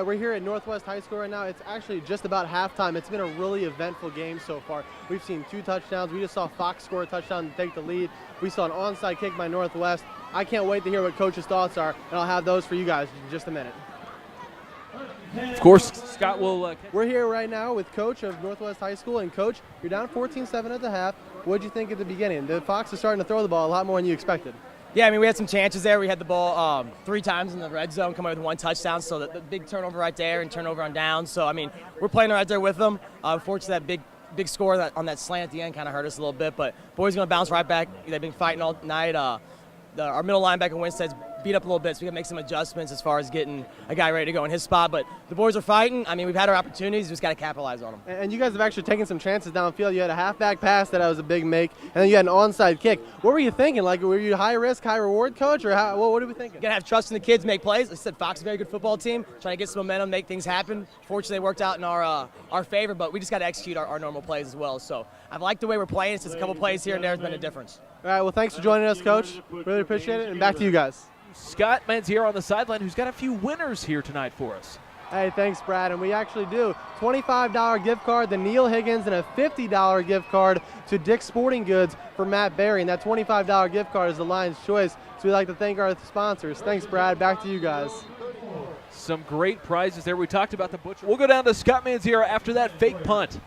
right, we're here at Northwest High School right now. It's actually just about halftime. It's been a really eventful game so far. We've seen 2 touchdowns. We just saw Fox score a touchdown to take the lead. We saw an onside kick by Northwest. I can't wait to hear what Coach's thoughts are, and I'll have those for you guys in just a minute. Of course, Scott will. We're here right now with Coach of Northwest High School, and Coach, you're down 14-7 at the half. What did you think at the beginning? The Fox is starting to throw the ball a lot more than you expected. Yeah, I mean, we had some chances there. We had the ball 3 times in the red zone, come away with 1 touchdown, so the big turnover right there and turnover on downs. So, I mean, we're playing right there with them. Unfortunately, that big score on that slant at the end kind of hurt us a little bit, but boys going to bounce right back. They've been fighting all night. Our middle linebacker, Winstead's beat up a little bit, so we can make some adjustments as far as getting a guy ready to go in his spot. But the boys are fighting. I mean, we've had our opportunities. We just got to capitalize on them. And you guys have actually taken some chances downfield. You had a halfback pass that was a big make, and then you had an onside kick. What were you thinking? Like, were you high risk, high reward, Coach, or what are we thinking? You got to have trust in the kids, make plays. Like I said, Fox is a very good football team, trying to get some momentum, make things happen. Fortunately, it worked out in our favor, but we just got to execute our normal plays as well. So I've liked the way we're playing. It's just a couple plays here and there has been a difference. All right, well, thanks for joining us, Coach. Really appreciate it, and back to you guys. Scott Manziero on the sideline, who's got a few winners here tonight for us. Hey, thanks, Brad. And we actually do. $25 gift card to Neil Higgins and a $50 gift card to Dick's Sporting Goods for Matt Berry. And that $25 gift card is the Lions' choice. So we'd like to thank our sponsors. Thanks, Brad. Back to you guys. Some great prizes there. We talked about the Butcher. We'll go down to Scott Manziero after that fake punt.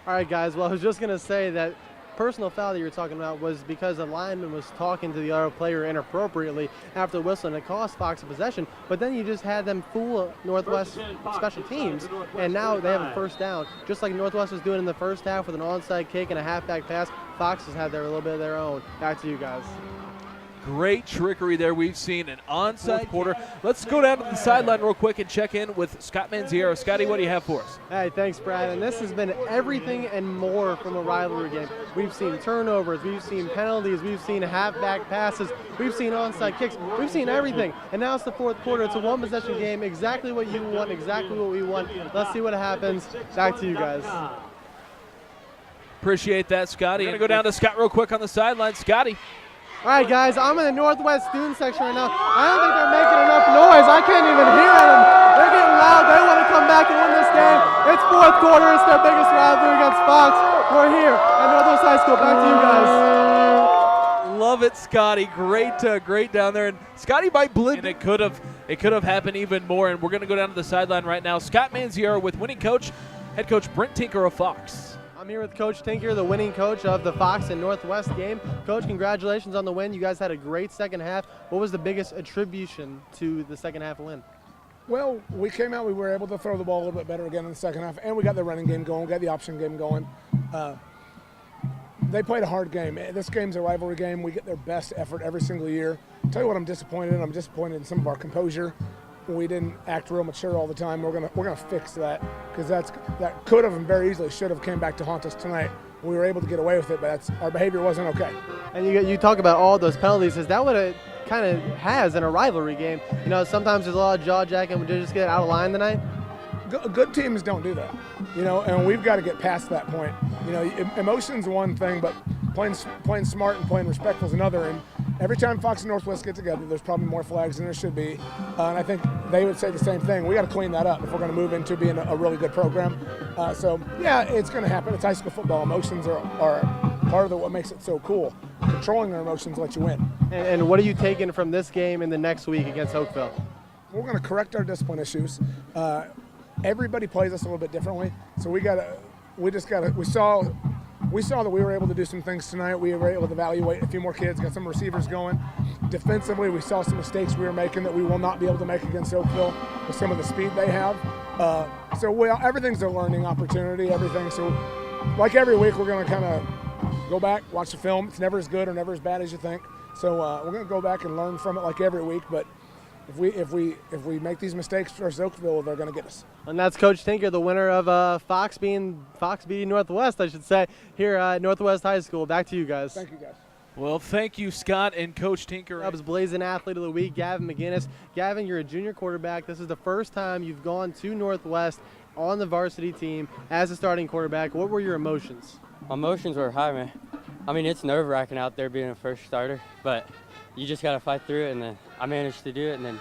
All right, guys. Well, I was just going to say that personal foul that you were talking about was because a lineman was talking to the other player inappropriately after the whistle, and it cost Fox a possession. But then you just had them fool Northwest special teams, and now they have a first down. Just like Northwest was doing in the first half with an onside kick and a halfback pass, Fox has had a little bit of their own. Back to you guys. Great trickery there. We've seen an onside quarter. Let's go down to the sideline real quick and check in with Scott Manziero. Scotty, what do you have for us? Hey, thanks, Brad. And this has been everything and more from a rivalry game. We've seen turnovers, we've seen penalties, we've seen halfback passes, we've seen onside kicks, we've seen everything. And now it's the fourth quarter. It's a one-possession game. Exactly what you want, exactly what we want. Let's see what happens. Back to you guys. Appreciate that, Scotty. We're going to go down to Scott real quick on the sideline. Scotty. All right, guys, I'm in the Northwest student section right now. I don't think they're making enough noise. I can't even hear them. They're getting loud. They want to come back and win this game. It's fourth quarter. It's their biggest rivalry against Fox. We're here at Northwest High School. Back to you guys. Love it, Scotty. Great down there. And Scotty might blend. And it could have happened even more. And we're going to go down to the sideline right now. Scott Manziero with winning coach, head coach Brent Tinker of Fox. I'm here with Coach Tinker, the winning coach of the Fox and Northwest game. Coach, congratulations on the win. You guys had a great second half. What was the biggest attribution to the second half win? Well, we came out, we were able to throw the ball a little bit better again in the second half, and we got the running game going, got the option game going. They played a hard game. This game's a rivalry game. We get their best effort every single year. I'll tell you what I'm disappointed in. I'm disappointed in some of our composure. We didn't act real mature all the time. We're gonna fix that, because that could have and very easily should have came back to haunt us tonight. We were able to get away with it, but our behavior wasn't okay. And you talk about all those penalties. Is that what it kind of has in a rivalry game? You know, sometimes there's a lot of jaw jacking. Would you just get out of line tonight? Good teams don't do that, you know, and we've got to get past that point. You know, emotion's one thing, but playing smart and playing respectful is another. And every time Fox and Northwest get together, there's probably more flags than there should be. And I think they would say the same thing. We got to clean that up if we're going to move into being a really good program. So, yeah, it's going to happen. It's high school football. Emotions are part of what makes it so cool. Controlling your emotions lets you win. And what are you taking from this game in the next week against Oakville? We're going to correct our discipline issues. Everybody plays us a little bit differently. So we saw that we were able to do some things tonight. We were able to evaluate a few more kids, got some receivers going. Defensively, we saw some mistakes we were making that we will not be able to make against Oakville with some of the speed they have. Everything's a learning opportunity, everything. So like every week, we're going to kind of go back, watch the film. It's never as good or never as bad as you think. So we're going to go back and learn from it like every week. But if we make these mistakes versus Oakville, they're going to get us. And that's Coach Tinker, the winner of Fox beating Northwest, I should say, here at Northwest High School. Back to you guys. Thank you, guys. Well, thank you, Scott and Coach Tinker. That was Blazing Athlete of the Week, Gavin McGinnis. Gavin, you're a junior quarterback. This is the first time you've gone to Northwest on the varsity team as a starting quarterback. What were your emotions? My emotions were high, man. I mean, it's nerve-wracking out there being a first starter, but you just got to fight through it, and then I managed to do it and then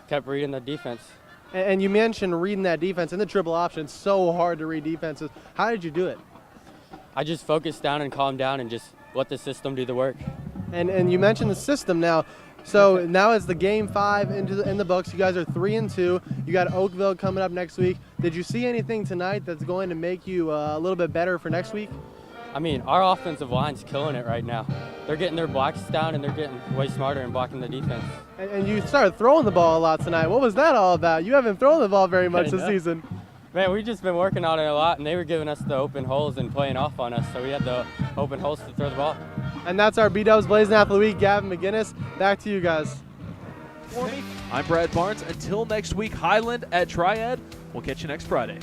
kept reading the defense. And you mentioned reading that defense and the triple option. It's so hard to read defenses. How did you do it? I just focused down and calmed down and just let the system do the work. And you mentioned the system now. So now it's the game 5 in the books. You guys are 3-2. You got Oakville coming up next week. Did you see anything tonight that's going to make you a little bit better for next week? I mean, our offensive line's killing it right now. They're getting their blocks down and they're getting way smarter in blocking the defense. And you started throwing the ball a lot tonight. What was that all about? You haven't thrown the ball very much this season. Man, we've just been working on it a lot, and they were giving us the open holes and playing off on us, so we had the open holes to throw the ball. And that's our B-Dubs Blazing Athlete of the Week, Gavin McGinnis. Back to you guys. For me, I'm Brad Barnes. Until next week, Highland at Triad. We'll catch you next Friday.